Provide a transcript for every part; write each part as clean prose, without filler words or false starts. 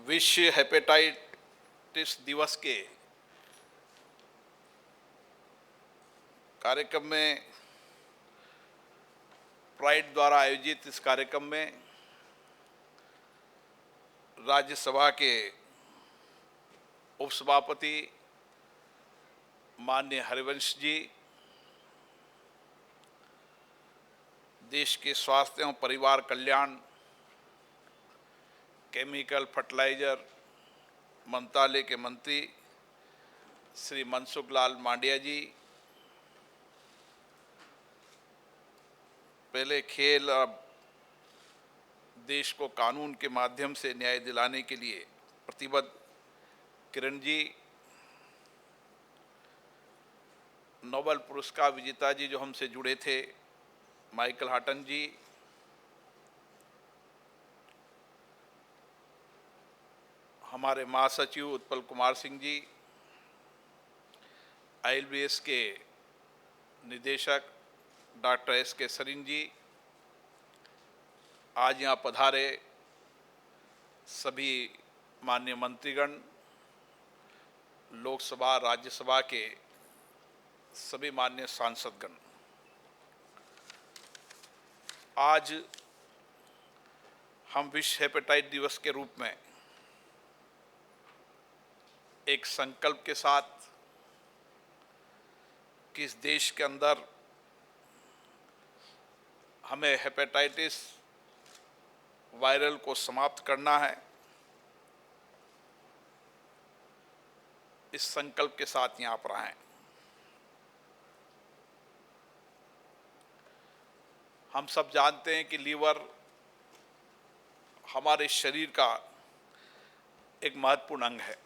विश्व हेपेटाइटिस दिवस के कार्यक्रम में प्राइड द्वारा आयोजित इस कार्यक्रम में राज्यसभा के उपसभापति माननीय हरिवंश जी, देश के स्वास्थ्य एवं परिवार कल्याण, केमिकल फर्टिलाइजर मंत्रालय के मंत्री श्री मनसुख लाल मांडविया जी, पहले खेल और देश को कानून के माध्यम से न्याय दिलाने के लिए प्रतिबद्ध किरण जी, नोबेल पुरस्कार विजेता जी जो हमसे जुड़े थे माइकल हाटन जी, हमारे महासचिव उत्पल कुमार सिंह जी, ILBS के निदेशक डॉक्टर SK सरीन जी, आज यहाँ पधारे सभी माननीय मंत्रीगण, लोकसभा राज्यसभा के सभी माननीय सांसदगण, आज हम विश्व हेपेटाइटिस दिवस के रूप में एक संकल्प के साथ कि इस देश के अंदर हमें हेपेटाइटिस वायरल को समाप्त करना है, इस संकल्प के साथ यहाँ पर आए। हम सब जानते हैं कि लीवर हमारे शरीर का एक महत्वपूर्ण अंग है,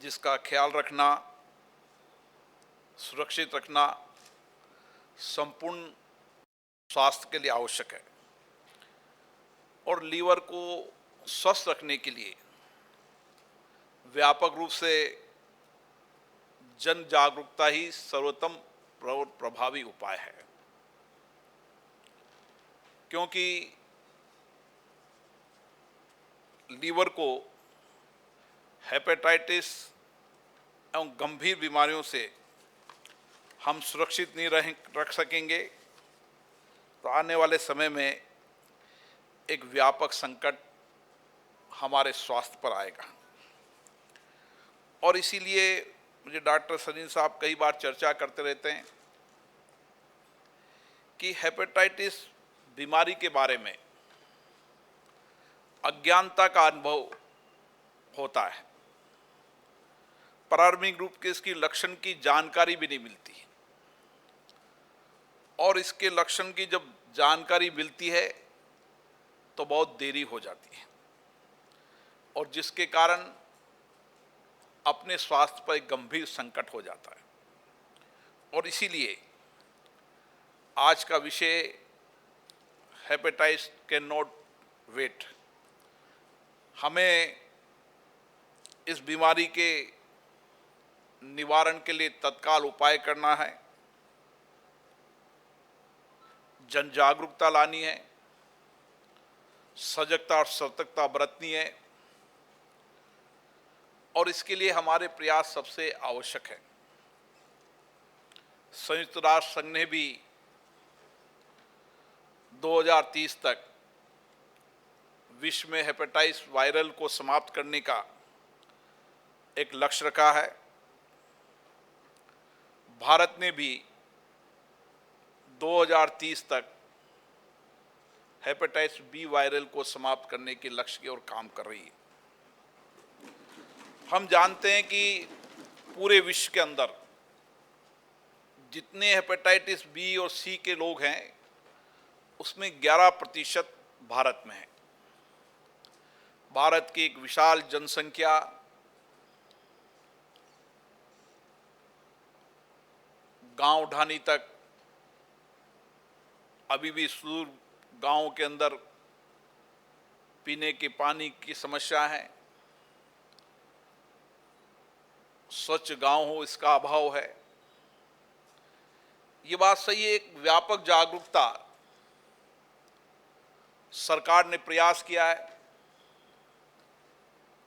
जिसका ख्याल रखना, सुरक्षित रखना संपूर्ण स्वास्थ्य के लिए आवश्यक है। और लीवर को स्वस्थ रखने के लिए व्यापक रूप से जन जागरूकता ही सर्वोत्तम और प्रभावी उपाय है, क्योंकि लीवर को हेपेटाइटिस एवं गंभीर बीमारियों से हम सुरक्षित नहीं रख सकेंगे तो आने वाले समय में एक व्यापक संकट हमारे स्वास्थ्य पर आएगा। और इसीलिए मुझे डॉक्टर सरीन साहब कई बार चर्चा करते रहते हैं कि हेपेटाइटिस बीमारी के बारे में अज्ञानता का अनुभव होता है। प्रारंभिक रूप के इसकी लक्षण की जानकारी भी नहीं मिलती, और इसके लक्षण की जब जानकारी मिलती है तो बहुत देरी हो जाती है, और जिसके कारण अपने स्वास्थ्य पर एक गंभीर संकट हो जाता है। और इसीलिए आज का विषय हेपेटाइटिस कैन नॉट वेट। हमें इस बीमारी के निवारण के लिए तत्काल उपाय करना है, जन जागरूकता लानी है, सजगता और सतर्कता बरतनी है, और इसके लिए हमारे प्रयास सबसे आवश्यक है। संयुक्त राष्ट्र संघ ने भी 2030 तक विश्व में हेपेटाइटिस वायरल को समाप्त करने का एक लक्ष्य रखा है। भारत ने भी 2030 तक हेपेटाइटिस बी वायरल को समाप्त करने के लक्ष्य की ओर काम कर रही है। हम जानते हैं कि पूरे विश्व के अंदर जितने हेपेटाइटिस बी और सी के लोग हैं, उसमें 11% भारत में है। भारत की एक विशाल जनसंख्या, गांव ढानी तक अभी भी सुदूर गांवों के अंदर पीने के पानी की समस्या है, स्वच्छ गांव हो इसका अभाव है। ये बात सही है, एक व्यापक जागरूकता सरकार ने प्रयास किया है,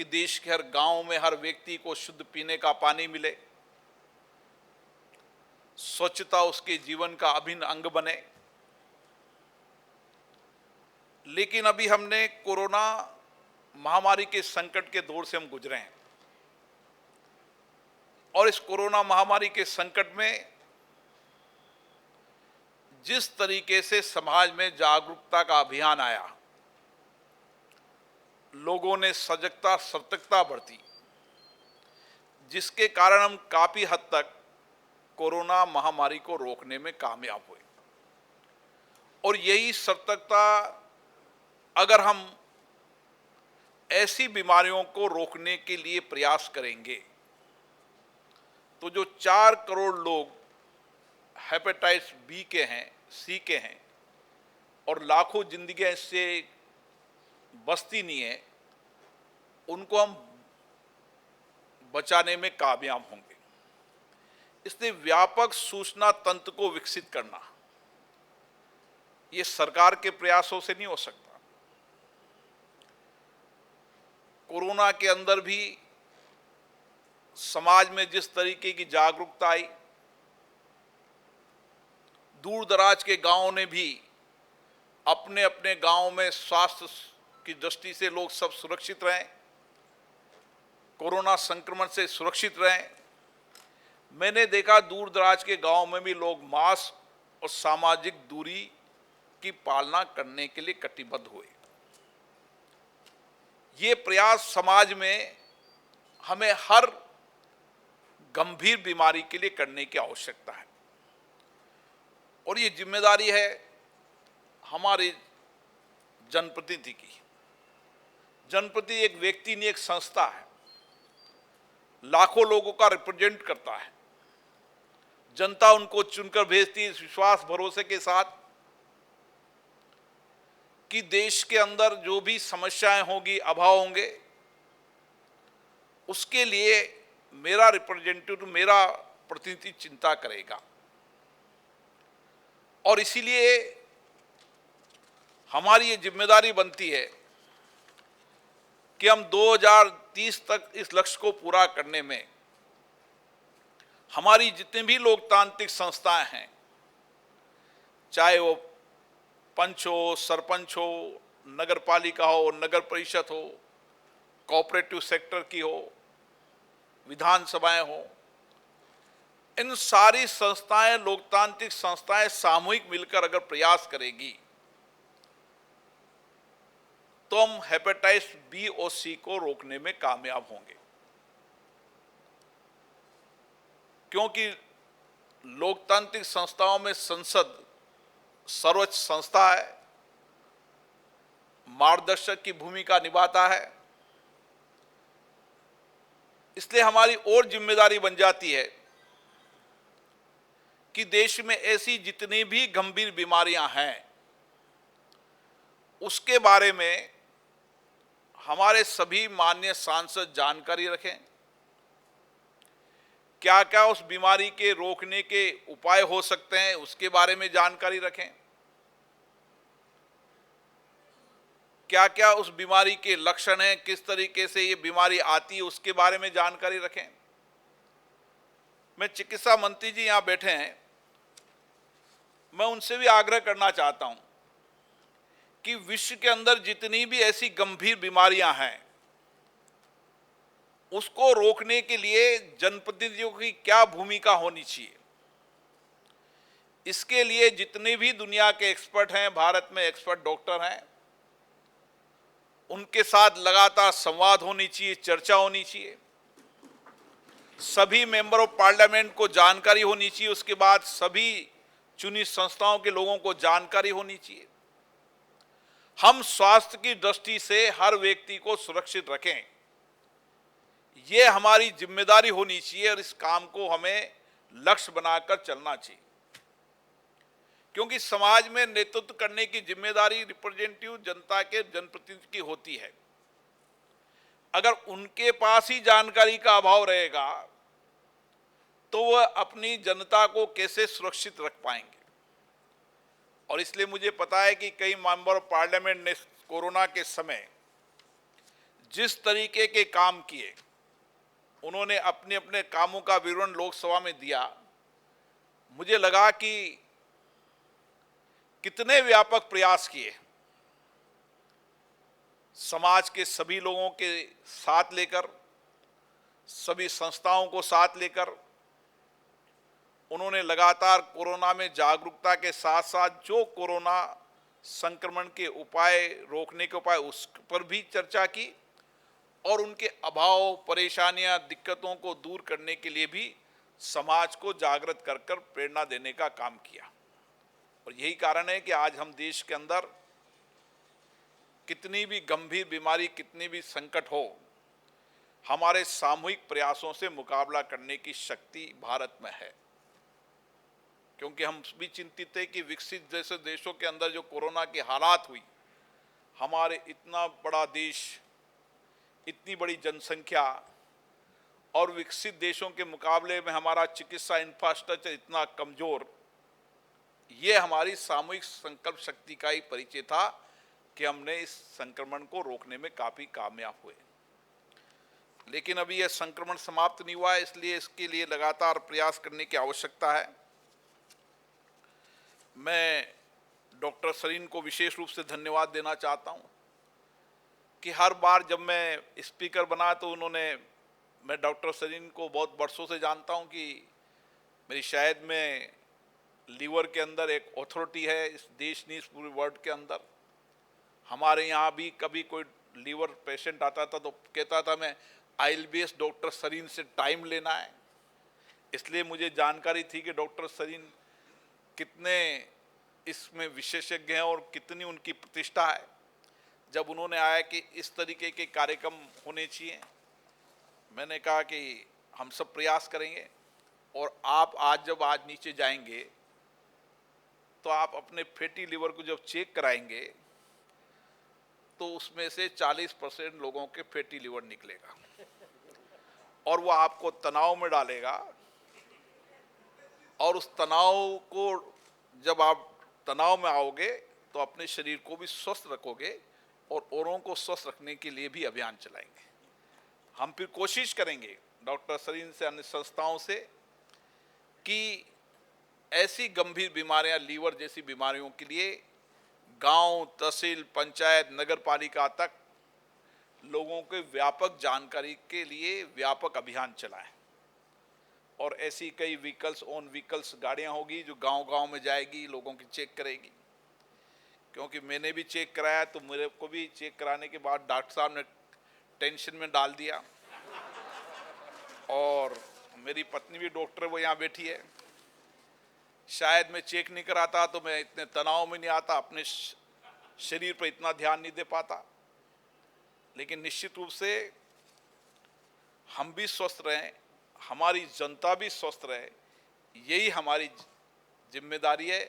कि देश के हर गांव में हर व्यक्ति को शुद्ध पीने का पानी मिले, स्वच्छता उसके जीवन का अभिन्न अंग बने। लेकिन अभी हमने कोरोना महामारी के संकट के दौर से हम गुजरे हैं और इस कोरोना महामारी के संकट में जिस तरीके से समाज में जागरूकता का अभियान आया, लोगों ने सजगता सतर्कता बरती, जिसके कारण हम काफी हद तक कोरोना महामारी को रोकने में कामयाब हुए। और यही सतर्कता अगर हम ऐसी बीमारियों को रोकने के लिए प्रयास करेंगे तो जो 4 करोड़ लोग हेपेटाइटिस बी के हैं, सी के हैं और लाखों जिंदगियां इससे बचती नहीं है, उनको हम बचाने में कामयाब होंगे। इसलिए व्यापक सूचना तंत्र को विकसित करना ये सरकार के प्रयासों से नहीं हो सकता। कोरोना के अंदर भी समाज में जिस तरीके की जागरूकता आई, दूर दराज के गांवों ने भी अपने अपने गांव में स्वास्थ्य की दृष्टि से लोग सब सुरक्षित रहें, कोरोना संक्रमण से सुरक्षित रहें। मैंने देखा दूर दराज के गांव में भी लोग मास्क और सामाजिक दूरी की पालना करने के लिए कटिबद्ध हुए। ये प्रयास समाज में हमें हर गंभीर बीमारी के लिए करने की आवश्यकता है और ये जिम्मेदारी है हमारे जनप्रतिनिधि की। जनप्रतिनिधि एक व्यक्ति नहीं, एक संस्था है, लाखों लोगों का रिप्रेजेंट करता है। जनता उनको चुनकर भेजती है इस विश्वास भरोसे के साथ कि देश के अंदर जो भी समस्याएं होंगी, अभाव होंगे, उसके लिए मेरा रिप्रेजेंटेटिव, मेरा प्रतिनिधि चिंता करेगा। और इसीलिए हमारी ये जिम्मेदारी बनती है कि हम 2030 तक इस लक्ष्य को पूरा करने में हमारी जितने भी लोकतांत्रिक संस्थाएं हैं, चाहे वो पंच हो, सरपंच हो, नगर पालिका हो, नगर परिषद हो, कोऑपरेटिव सेक्टर की हो, विधानसभाएं हो, इन सारी संस्थाएं, लोकतांत्रिक संस्थाएं सामूहिक मिलकर अगर प्रयास करेगी तो हम हेपेटाइटिस बी और सी को रोकने में कामयाब होंगे। क्योंकि लोकतांत्रिक संस्थाओं में संसद सर्वोच्च संस्था है, मार्गदर्शक की भूमिका निभाता है। इसलिए हमारी और जिम्मेदारी बन जाती है कि देश में ऐसी जितनी भी गंभीर बीमारियां हैं उसके बारे में हमारे सभी माननीय सांसद जानकारी रखें। क्या क्या उस बीमारी के रोकने के उपाय हो सकते हैं उसके बारे में जानकारी रखें। क्या क्या उस बीमारी के लक्षण हैं, किस तरीके से ये बीमारी आती है उसके बारे में जानकारी रखें। मैं चिकित्सा मंत्री जी यहाँ बैठे हैं, मैं उनसे भी आग्रह करना चाहता हूं कि विश्व के अंदर जितनी भी ऐसी गंभीर बीमारियां हैं उसको रोकने के लिए जनप्रतिनिधियों की क्या भूमिका होनी चाहिए। इसके लिए जितने भी दुनिया के एक्सपर्ट हैं, भारत में एक्सपर्ट डॉक्टर हैं, उनके साथ लगातार संवाद होनी चाहिए, चर्चा होनी चाहिए। सभी मेंबर ऑफ पार्लियामेंट को जानकारी होनी चाहिए, उसके बाद सभी चुनी संस्थाओं के लोगों को जानकारी होनी चाहिए। हम स्वास्थ्य की दृष्टि से हर व्यक्ति को सुरक्षित रखें, ये हमारी जिम्मेदारी होनी चाहिए और इस काम को हमें लक्ष्य बनाकर चलना चाहिए। क्योंकि समाज में नेतृत्व करने की जिम्मेदारी रिप्रेजेंटेटिव जनता के जनप्रतिनिधि की होती है। अगर उनके पास ही जानकारी का अभाव रहेगा तो वह अपनी जनता को कैसे सुरक्षित रख पाएंगे। और इसलिए मुझे पता है कि कई मेंबर ऑफ पार्लियामेंट ने कोरोना के समय जिस तरीके के काम किए, उन्होंने अपने अपने कामों का विवरण लोकसभा में दिया, मुझे लगा कि कितने व्यापक प्रयास किए, समाज के सभी लोगों के साथ लेकर, सभी संस्थाओं को साथ लेकर उन्होंने लगातार कोरोना में जागरूकता के साथ साथ जो कोरोना संक्रमण के उपाय, रोकने के उपाय, उस पर भी चर्चा की और उनके अभाव, परेशानियां, दिक्कतों को दूर करने के लिए भी समाज को जागृत कर कर प्रेरणा देने का काम किया। और यही कारण है कि आज हम देश के अंदर कितनी भी गंभीर बीमारी, कितनी भी संकट हो, हमारे सामूहिक प्रयासों से मुकाबला करने की शक्ति भारत में है। क्योंकि हम भी चिंतित थे कि विकसित जैसे देशों के अंदर जो कोरोना की हालात हुई, हमारे इतना बड़ा देश, इतनी बड़ी जनसंख्या और विकसित देशों के मुकाबले में हमारा चिकित्सा इंफ्रास्ट्रक्चर इतना कमजोर, ये हमारी सामूहिक संकल्प शक्ति का ही परिचय था कि हमने इस संक्रमण को रोकने में काफी कामयाब हुए। लेकिन अभी यह संक्रमण समाप्त नहीं हुआ है, इसलिए इसके लिए लगातार प्रयास करने की आवश्यकता है। मैं डॉक्टर सरीन को विशेष रूप से धन्यवाद देना चाहता हूं कि हर बार जब मैं स्पीकर बना तो मैं डॉक्टर सरीन को बहुत वर्षों से जानता हूं कि मेरी शायद में लीवर के अंदर एक अथॉरिटी है इस देश नहीं, इस पूरे वर्ल्ड के अंदर। हमारे यहाँ भी कभी कोई लीवर पेशेंट आता था तो कहता था मैं ILBS डॉक्टर सरीन से टाइम लेना है। इसलिए मुझे जानकारी थी कि डॉक्टर सरीन कितने इसमें विशेषज्ञ हैं और कितनी उनकी प्रतिष्ठा है। जब उन्होंने आया कि इस तरीके के कार्यक्रम होने चाहिए, मैंने कहा कि हम सब प्रयास करेंगे। और आप आज नीचे जाएंगे तो आप अपने फैटी लीवर को जब चेक कराएंगे तो उसमें से 40% लोगों के फैटी लीवर निकलेगा और वो आपको तनाव में डालेगा। और उस तनाव को, जब आप तनाव में आओगे तो अपने शरीर को भी स्वस्थ रखोगे और औरों को स्वस्थ रखने के लिए भी अभियान चलाएंगे। हम फिर कोशिश करेंगे डॉक्टर सरीन से, अन्य संस्थाओं से, कि ऐसी गंभीर बीमारियां, लीवर जैसी बीमारियों के लिए गांव, तहसील, पंचायत, नगर पालिका तक लोगों के व्यापक जानकारी के लिए व्यापक अभियान चलाएं। और ऐसी कई ऑन व्हीकल्स गाड़ियां होगी जो गांव-गांव में जाएगी, लोगों की चेक करेगी। क्योंकि मैंने भी चेक कराया तो मेरे को भी चेक कराने के बाद डॉक्टर साहब ने टेंशन में डाल दिया। और मेरी पत्नी भी डॉक्टर है, वो यहाँ बैठी है। शायद मैं चेक नहीं कराता तो मैं इतने तनाव में नहीं आता, अपने शरीर पर इतना ध्यान नहीं दे पाता। लेकिन निश्चित रूप से हम भी स्वस्थ रहें, हमारी जनता भी स्वस्थ रहे, यही हमारी जिम्मेदारी है,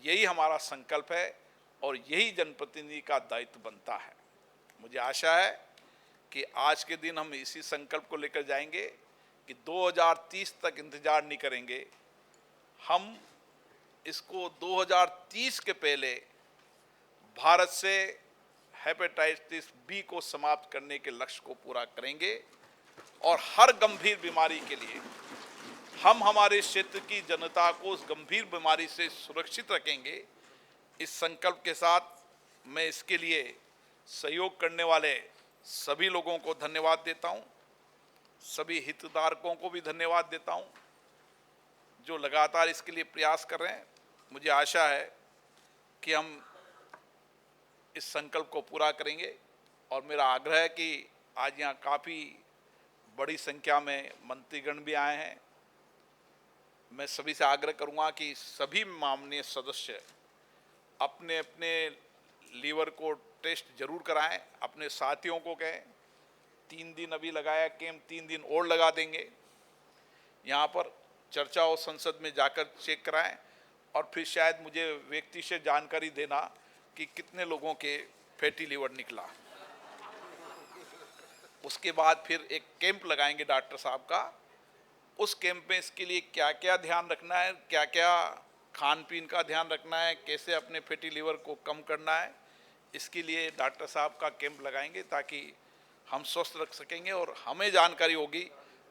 यही हमारा संकल्प है और यही जनप्रतिनिधि का दायित्व बनता है। मुझे आशा है कि आज के दिन हम इसी संकल्प को लेकर जाएंगे कि 2030 तक इंतजार नहीं करेंगे। हम इसको 2030 के पहले भारत से हेपेटाइटिस बी को समाप्त करने के लक्ष्य को पूरा करेंगे और हर गंभीर बीमारी के लिए हम हमारे क्षेत्र की जनता को उस गंभीर बीमारी से सुरक्षित रखेंगे। इस संकल्प के साथ मैं इसके लिए सहयोग करने वाले सभी लोगों को धन्यवाद देता हूं, सभी हितधारकों को भी धन्यवाद देता हूं जो लगातार इसके लिए प्रयास कर रहे हैं। मुझे आशा है कि हम इस संकल्प को पूरा करेंगे और मेरा आग्रह है कि आज यहाँ काफ़ी बड़ी संख्या में मंत्रीगण भी आए हैं। मैं सभी से आग्रह करूँगा कि सभी माननीय सदस्य अपने अपने लीवर को टेस्ट जरूर कराएं, अपने साथियों को कहें। 3 दिन अभी लगाया कैंप, 3 दिन और लगा देंगे। यहाँ पर चर्चा और संसद में जाकर चेक कराएं और फिर शायद मुझे व्यक्ति से जानकारी देना कि कितने लोगों के फैटी लीवर निकला। उसके बाद फिर एक कैंप लगाएंगे डॉक्टर साहब का। उस कैंप में इसके लिए क्या क्या ध्यान रखना है, क्या क्या खान पीन का ध्यान रखना है, कैसे अपने फैटी लीवर को कम करना है, इसके लिए डॉक्टर साहब का कैंप लगाएंगे ताकि हम स्वस्थ रख सकेंगे और हमें जानकारी होगी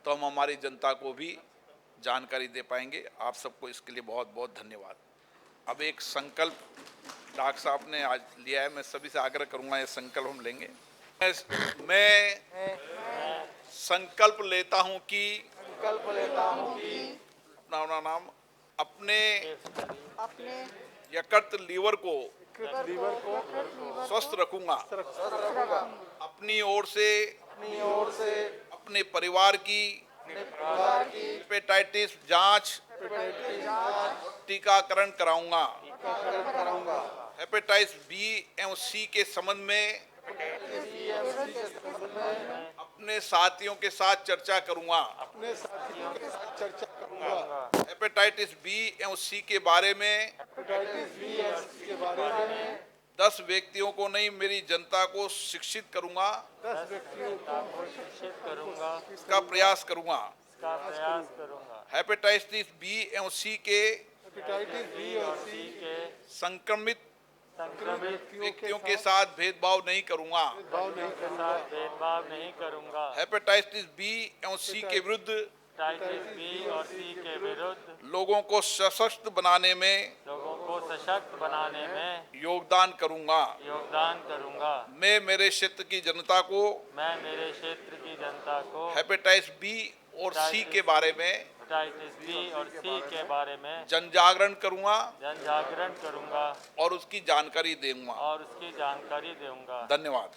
तो हम हमारी जनता को भी जानकारी दे पाएंगे। आप सबको इसके लिए बहुत बहुत धन्यवाद। अब एक संकल्प डॉक्टर साहब ने आज लिया है, मैं सभी से आग्रह करूंगा ये संकल्प हम लेंगे। मैं संकल्प लेता हूं कि अपना नाम अपने यकृत लीवर को स्वस्थ रखूंगा। अपनी ओर से अपने परिवार की हेपेटाइटिस जांच टीकाकरण कराऊंगा। हेपेटाइटिस बी एवं सी के संबंध में अपने साथियों के साथ चर्चा करूंगा। हेपेटाइटिस बी एवं सी के बारे में 10 व्यक्तियों को नहीं, मेरी जनता को शिक्षित करूंगा। इसका प्रयास करूंगा। हेपेटाइटिस बी एवं सी के संक्रमित व्यक्तियों के साथ भेदभाव नहीं करूंगा। हेपेटाइटिस बी एवं सी के विरुद्ध लोगों को सशक्त बनाने में योगदान करूंगा। मैं मेरे क्षेत्र की जनता को हेपेटाइटिस बी और सी के बारे में जन जागरण करूंगा और उसकी जानकारी दूंगा। धन्यवाद।